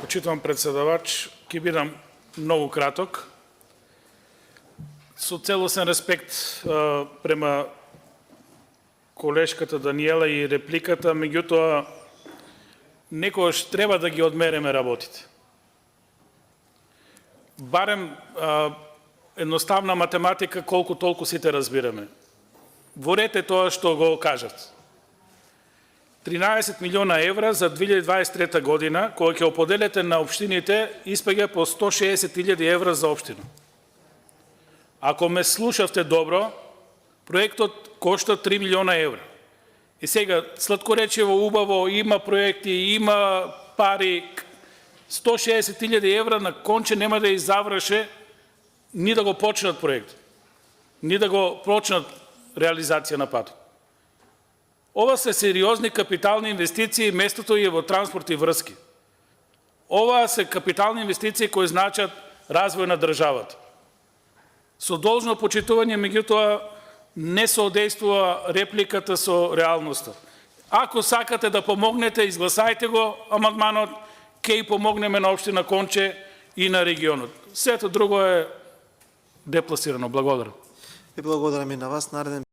Почитувам председавач, ќе бидам многу краток. Со целосен респект према колешката Даниела и репликата, меѓутоа некогаш треба да ги одмереме работите. Барем едноставна математика колку толку сите разбираме. Ворете тоа што го кажат. 13 милиона евра за 2023 година, која ќе оподелите на општините, испаѓа по 160.000 евра за општина. Ако ме слушавте добро, проектот кошта 3 милиона евра. И сега, сладкоречиво, убаво, има проекти, има пари, 160.000 евра на конче нема да изаврше ни да го почнат проект, ни да го почнат реализација на патот. Ова се сериозни капитални инвестиции, местото е во транспорт и врски. Ова се капитални инвестиции кои значат развој на државата. Со должно почитување, меѓутоа, не соодействува репликата со реалноста. Ако сакате да помогнете, изгласајте го амандманот, ќе и помогнеме на општина Конче и на регионот. Сето друго е депласирано. Благодарам. И благодарам и на вас. Нареден